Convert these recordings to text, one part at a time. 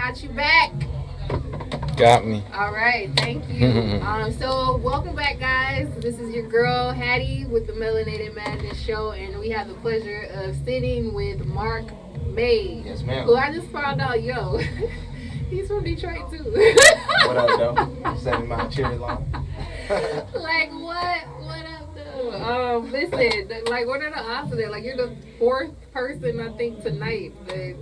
got you back. Got me. All right, thank you. So welcome back, guys. This is your girl Hattie with the Melanated Madness Show, and we have the pleasure of sitting with Marc Made. Yes, ma'am. Who I just found out, yo, he's from Detroit too. What up, though? Setting my cherry lawn. Like what? What up, though? Listen, like what are the odds of that? Like you're the fourth person I think tonight that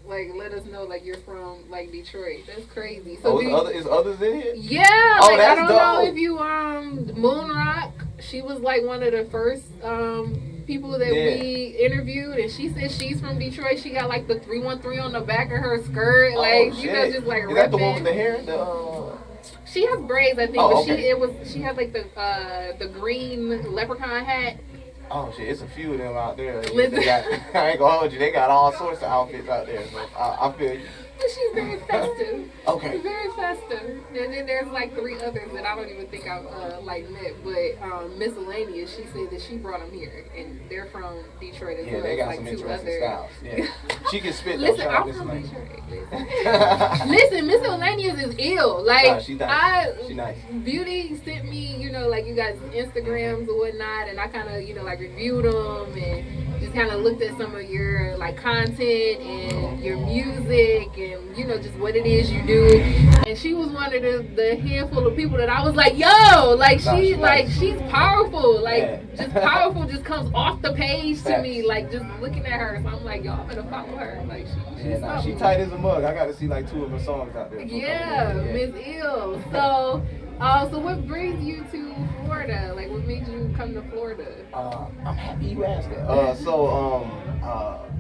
like let us know like you're from like Detroit. That's crazy. So is others in here? yeah, Oh, like I that's don't dope. know if you Moon Rock, she was like one of the first people that we interviewed, and she said she's from Detroit. She got like the 313 on the back of her skirt, like you know, just like is that the one repping. with the hair? She has braids, I think, Oh, but okay. she had like the green leprechaun hat. Oh shit, it's a few of them out there. Listen. They got, I ain't gonna hold you, they got all sorts of outfits out there. So I feel you. But she's very festive. Okay. She's very festive. And then there's like three others that I don't even think I've like met. But Miscellaneous, she said that she brought them here, and they're from Detroit as well. Yeah, they got like some two interesting other styles. Yeah. She can spit though. Listen, Shout out I'm from Miscellaneous. Detroit. Listen, Miscellaneous is ill. Like, Nah, she nice. She nice. Beauty sent me, you know, like you guys' Instagrams or whatnot, and I kind of, you know, like reviewed them and just kind of looked at some of your like content and your music and, you know, just what it is you do. And she was one of the handful of people that I was like, yo, like she's powerful. Like, just powerful just comes off the page to me, like just looking at her. So I'm like, yo, I'm gonna follow her. Like she tight as a mug. I got to see like 2 of her songs out there. Yeah, Miss Ill. So, so what brings you to Florida? Like, what made you come to Florida? I'm happy you asked that.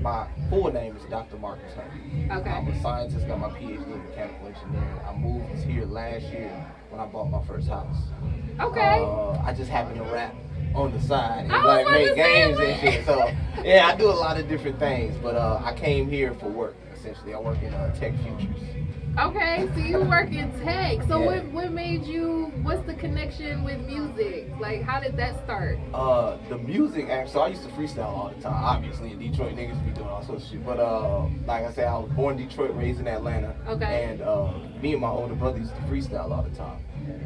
My full name is Dr. Marcus Hunter. Okay. I'm a scientist, got my PhD in mechanical engineering. I moved here last year when I bought my first house. Okay. I just happen to rap on the side and I like was make about to say, games and shit. So yeah, I do a lot of different things. But I came here for work. Essentially, I work in Tech Futures. Okay, so you work in tech. So Yeah. what made you? What's the connection with music? Like, how did that start? The music, actually, so I used to freestyle all the time. Obviously, in Detroit, niggas be doing all sorts of shit. But like I said, I was born in Detroit, raised in Atlanta. Okay. And me and my older brother used to freestyle all the time.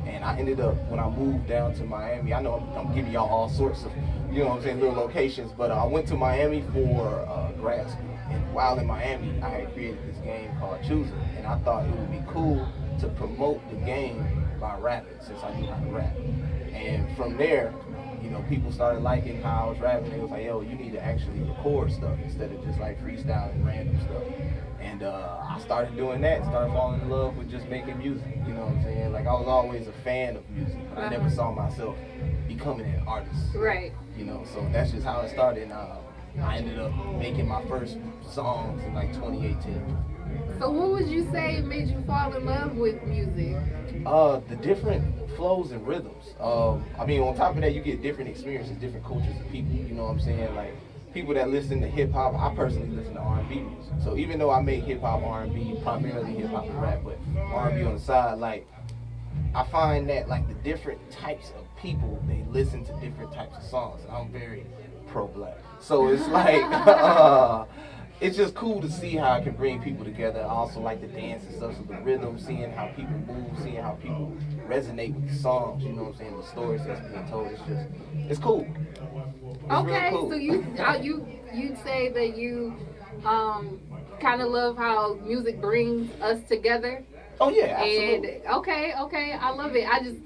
And I ended up, when I moved down to Miami, I know I'm giving y'all all sorts of, you know what I'm saying, little locations, but I went to Miami for grad school. And while in Miami, I had created this game called CHOOSIN. And I thought it would be cool to promote the game by rapping, since I knew how to rap. And from there, you know, people started liking how I was rapping. They was like, yo, you need to actually record stuff instead of just like freestyling random stuff. And I started doing that, started falling in love with just making music, you know what I'm saying? Like, I was always a fan of music, but I never saw myself becoming an artist. Right. You know, so that's just how it started. And I ended up making my first songs in like 2018. So what would you say made you fall in love with music? The different flows and rhythms. I mean, on top of that, you get different experiences, different cultures of people. You know what I'm saying? Like, people that listen to hip hop, I personally listen to R&B music. So even though I make hip hop, R&B, primarily hip hop and rap, but R&B on the side, like, I find that like the different types of people, they listen to different types of songs. And I'm very pro-black, so it's like. It's just cool to see how I can bring people together. I also like to dance and stuff, so the rhythm, seeing how people move, seeing how people resonate with the songs, you know what I'm saying, the stories that's being told, it's cool. It's Okay, really cool. so you'd say that you kind of love how music brings us together? Oh yeah, absolutely. And okay, I love it. I just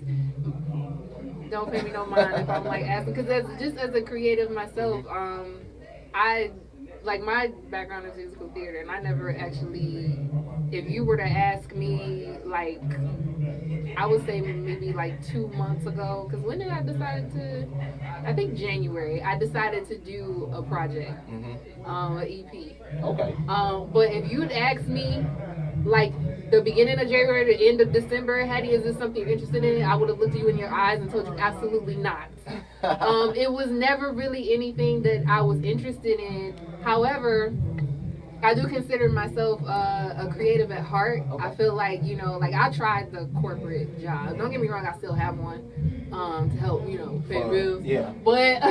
don't pay me no mind if I'm like asking, because as a creative myself, I like my background is musical theater, and I never actually, if you were to ask me, like, I would say maybe like 2 months ago, because when did I decide to, I think January, I decided to do a project, an EP. Okay. But if you'd asked me, like, the beginning of January to the end of December, Hattie, is this something you're interested in? I would have looked at you in your eyes and told you absolutely not. It was never really anything that I was interested in. However, I do consider myself a creative at heart. Okay. I feel like, you know, like I tried the corporate job. Don't get me wrong, I still have one to help, you know, pay bills. Yeah. But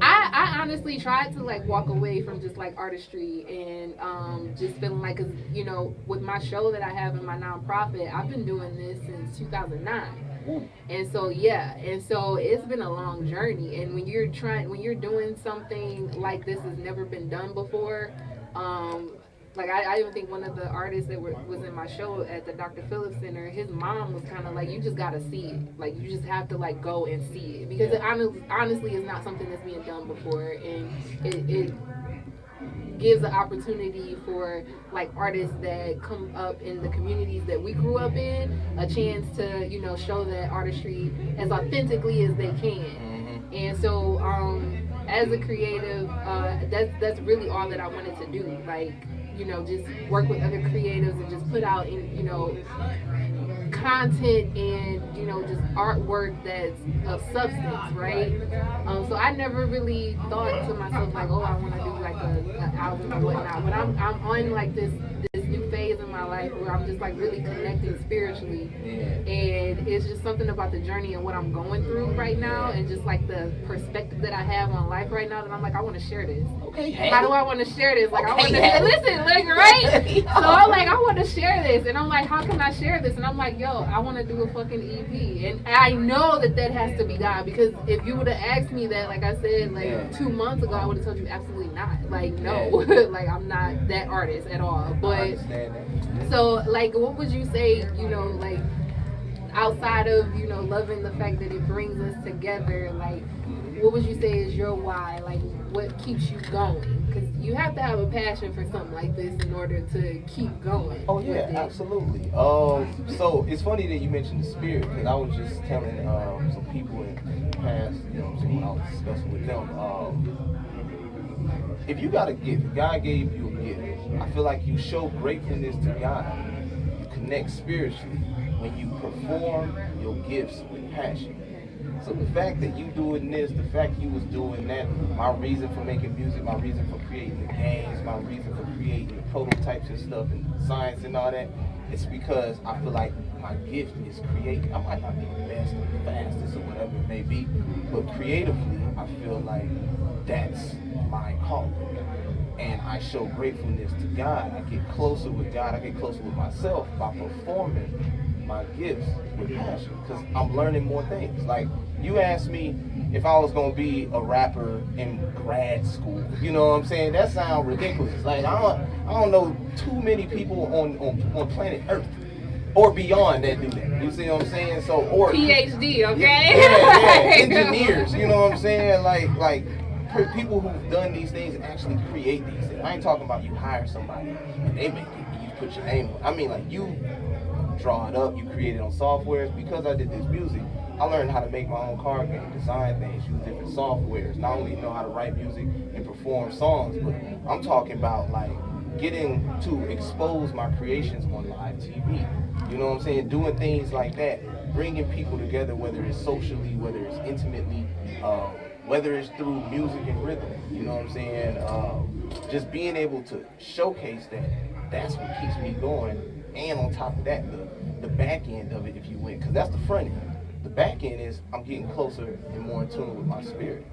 I honestly tried to like walk away from just like artistry and just feeling like, cause you know, with my show that I have in my nonprofit, I've been doing this since 2009. Ooh. And so yeah, and so it's been a long journey. And when you're doing something like this has never been done before, um, like I even think one of the artists that was in my show at the Dr. Phillips Center, his mom was kind of like, you just gotta see it, like you just have to like go and see it because it honestly is not something that's being done before, and it gives the opportunity for like artists that come up in the communities that we grew up in a chance to, you know, show that artistry as authentically as they can. And so as a creative, that's really all that I wanted to do, like, you know, just work with other creatives and just put out in, you know, content and, you know, just artwork that's of substance, right? So I never really thought to myself like, oh, I want to do like a album or whatnot. But I'm on like this new phase in my life where I'm just like really connecting spiritually, and it's just something about the journey and what I'm going through right now, and just like the perspective that I have on life right now, that I'm like, I want to share this. Okay. How do I want to share this? Like, I want to listen, like, right? So I'm like, I want to share this, and I'm like, how can I share this? And I'm like, yo, I want to do a fucking EP, and I know that has to be God, because if you would have asked me that, like I said, like 2 months ago, I would have told you absolutely not. Like, no, like I'm not that artist at all. But so, like, what would you say, you know, like, outside of, you know, loving the fact that it brings us together, like, what would you say is your why? Like, what keeps you going? Because you have to have a passion for something like this in order to keep going. Oh yeah, absolutely. So it's funny that you mentioned the spirit, because I was just telling some people in the past, you know, when I was discussing with them, if you got a gift, God gave you a gift, I feel like you show gratefulness to God. You connect spiritually when you perform your gifts with passion. So the fact that you doing this, the fact you was doing that, my reason for making music, my reason for creating the games, my reason for creating the prototypes and stuff and science and all that, it's because I feel like my gift is creative. I might not be the best or the fastest or whatever it may be, but creatively, I feel like that's my calling. And I show gratefulness to God. I get closer with God. I get closer with myself by performing my gifts with passion, because I'm learning more things. Like, you asked me if I was gonna be a rapper in grad school. You know what I'm saying? That sounds ridiculous. Like, I don't know too many people on planet Earth or beyond that do that. You see what I'm saying? So, or PhD, okay? Yeah, engineers. You know what I'm saying? Like people who've done these things and actually create these things. I ain't talking about you hire somebody and they make it and you put your name on it. I mean, like, you draw it up, you create it on softwares. Because I did this music, I learned how to make my own card game, design things, use different softwares. Not only know how to write music and perform songs, but I'm talking about like getting to expose my creations on live TV. You know what I'm saying? Doing things like that, bringing people together, whether it's socially, whether it's intimately, whether it's through music and rhythm. You know what I'm saying? Just being able to showcase that, that's what keeps me going. And on top of that, the back end of it, if you will, because that's the front end. The back end is I'm getting closer and more in tune with my spirit.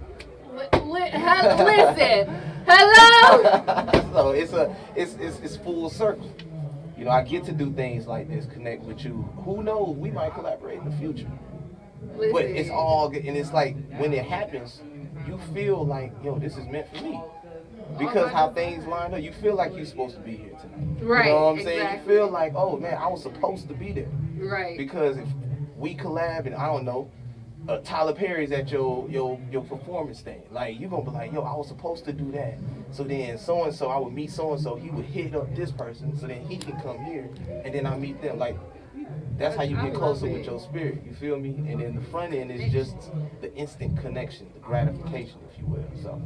Listen, hello. So it's full circle. You know, I get to do things like this, connect with you. Who knows? We might collaborate in the future. Listen. But it's all good, and it's like when it happens, you feel like, yo, this is meant for me. Because how things line up, you feel like you're supposed to be here tonight. Right. You know what I'm saying? Exactly. You feel like, oh man, I was supposed to be there. Right. Because if we collab and I don't know, Tyler Perry's at your performance thing, like, you gonna be like, yo, I was supposed to do that. So then so and so, I would meet so and so, he would hit up this person, so then he can come here, and then I meet them. Like, that's how you get closer with your spirit. You feel me? And then the front end is just the instant connection, the gratification, if you will. So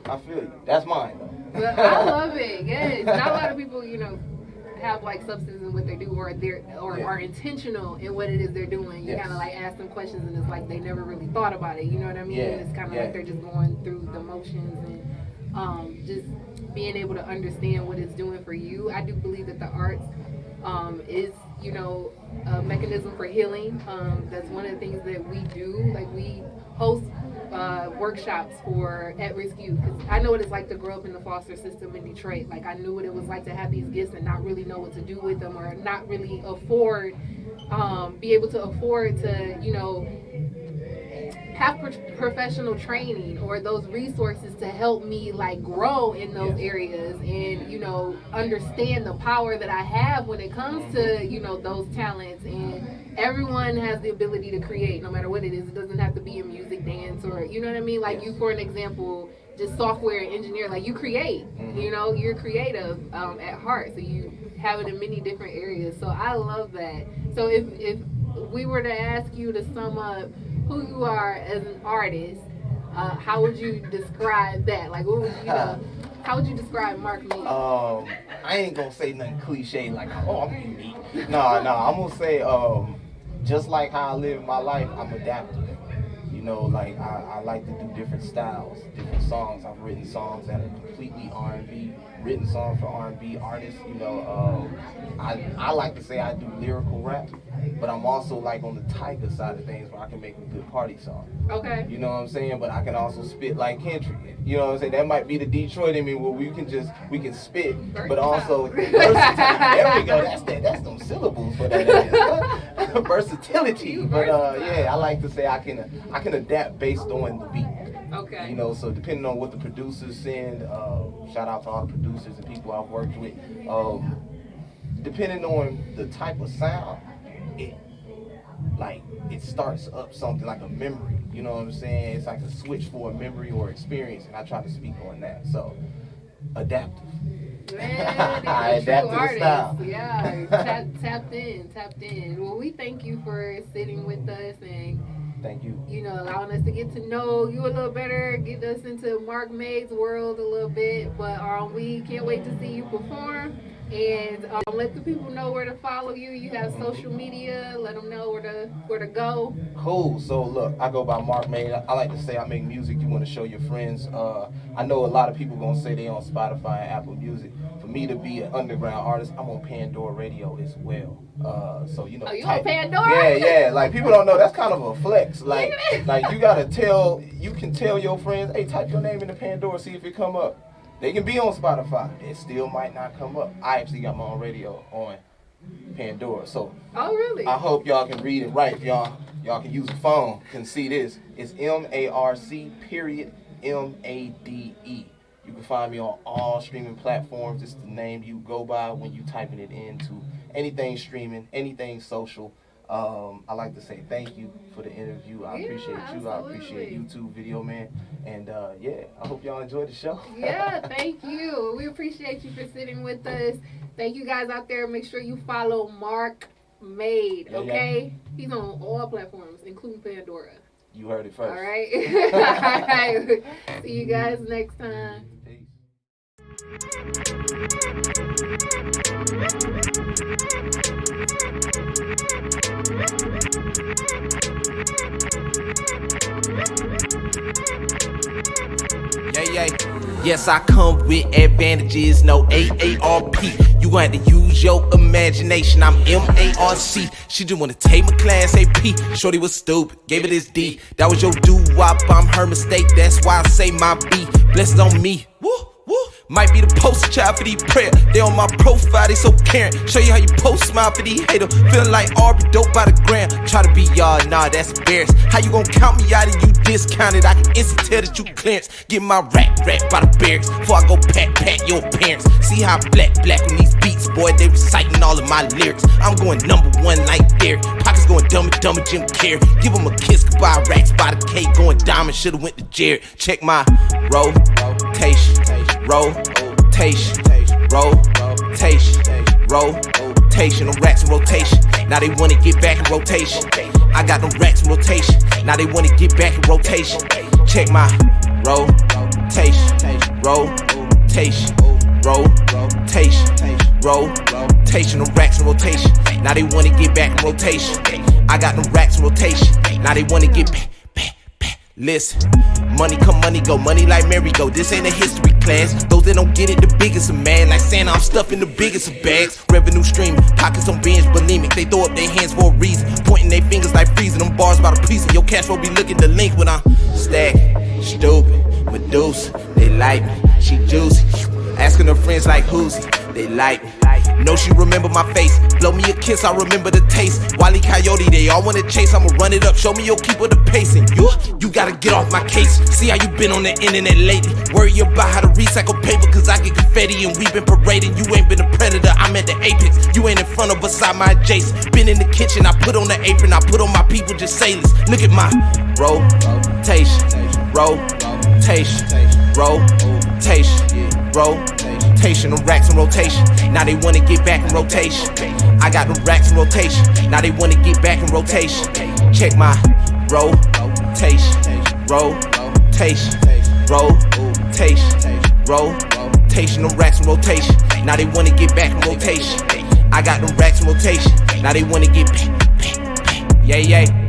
I feel you. That's mine though. I love it. Yes. Not a lot of people, you know, have like substance in what they do, or are intentional in what it is they're doing. You kind of like ask them questions and it's like they never really thought about it. You know what I mean? It's kind of like they're just going through the motions, and just being able to understand what it's doing for you. I do believe that the arts is, you know, a mechanism for healing. That's one of the things that we do. Like, we host workshops for at-risk youth. 'Cause I know what it's like to grow up in the foster system in Detroit. Like, I knew what it was like to have these gifts and not really know what to do with them, or not really be able to afford to, have professional training or those resources to help me like grow in those areas, and understand the power that I have when it comes to those talents. And everyone has the ability to create, no matter what it is. It doesn't have to be in music, dance, or you know what I mean. Like you, for an example, just software engineer, like you create. You're creative at heart, so you have it in many different areas. So I love that. So if we were to ask you to sum up who you are as an artist, how would you describe that? Like, what would how would you describe Marc Made? I ain't gonna say nothing cliche like, oh, I'm unique. No, I'm gonna say, just like how I live my life, I'm adaptive. Like I like to do different styles, different songs. I've written songs that are completely R&B, written songs for R&B artists. I like to say I do lyrical rap, but I'm also like on the Tiger side of things where I can make a good party song. Okay. You know what I'm saying? But I can also spit like Kendrick. You know what I'm saying? That might be the Detroit in me where we can spit, versatile. But also versatile. There we go. That's them syllables for that. Versatility. But I like to say I can adapt based on the beat. Okay. So depending on what the producers send, shout out to all the producers and people I've worked with. Depending on the type of sound, it starts up something like a memory. You know what I'm saying? It's like a switch for a memory or experience, and I try to speak on that. So, adaptive. Man, I adapt to the style. Yeah, tapped in. Well, we thank you for sitting with us and thank you. Allowing us to get to know you a little better, get us into Marc Made's world a little bit. But we can't wait to see you perform. And let the people know where to follow you. You have social media. Let them know where to go. Cool. So look, I go by Marc Made. I like to say I make music you want to show your friends. I know a lot of people gonna say they on Spotify and Apple Music. For me to be an underground artist, I'm on Pandora Radio as well. So you on Pandora? Yeah. Like people don't know, that's kind of a flex. Like you can tell your friends, hey, type your name in the Pandora, see if it come up. They can be on Spotify. It still might not come up. I actually got my own radio on Pandora. So really? I hope y'all can read and write. If y'all can use a phone, can see this. It's MARC.MADE. You can find me on all streaming platforms. It's the name you go by when you typing it into anything streaming, anything social. I like to say thank you for the interview. I appreciate you. Absolutely. I appreciate you too, Video Man. And I hope y'all enjoyed the show. Yeah, thank you. We appreciate you for sitting with us. Thank you guys out there. Make sure you follow Marc Made, okay? He's on all platforms, including Pandora. You heard it first. All right. All right. See you guys next time. Yes, I come with advantages, no AARP. You gon' have to use your imagination. I'm MARC. She just wanna take my class AP. Shorty was stupid, gave it his D. That was your doo-wop, I'm her mistake. That's why I say my B. Blessed on me. Woo, woo. Might be the poster child for these prayer. They on my profile, they so caring. Show you how you post smile for these haters. Feeling like Aubrey dope by the gram. Try to be y'all, nah, that's embarrassed. How you gon' count me out and you discounted? I can instantly tell that you clearance. Get my rap by the barracks. Before I go pat your parents. See how black on these beats, boy, they reciting all of my lyrics. I'm going #1 like Derek. Pockets going dumb Jim Carrey. Give him a kiss, goodbye racks by the cake. Going diamond, should've went to Jared. Check my rotation. Rotation, them racks in rotation. Now they wanna get back in rotation. I got them racks in rotation. Now they wanna get back in rotation. Check my rotation, them racks in rotation. Now they wanna get back in rotation. I got them racks in rotation. Now they wanna get back. Listen, money come, money go, money like merry-go. This ain't a history class. Those that don't get it, the biggest are mad. Like Santa, I'm stuffing the biggest of bags. Revenue streaming, pockets on binge, bulimic. They throw up their hands for a reason, pointing their fingers like freezing them bars by the precinct. Your cash will be looking the link when I'm stacking. Stupid, Medusa, they like me. She juicy, asking her friends like who's he, they like me. Know she remember my face, blow me a kiss, I remember the taste. Wile E. Coyote, they all wanna chase, I'ma run it up, show me your keeper the pace. And you gotta get off my case, see how you been on the internet lately. Worry about how to recycle paper, cause I get confetti and we been parading. You ain't been a predator, I'm at the apex. You ain't in front of beside my adjacent. Been in the kitchen, I put on the apron, I put on my people just sailors. Look at my rotation, rotation, them racks in rotation. Now they wanna get back in rotation. I got them racks in rotation. Now they wanna get back in rotation. Check my rotation, rotation, them racks in rotation. Now they wanna get back in rotation. I got them racks in rotation. Now they wanna get back. Yeah.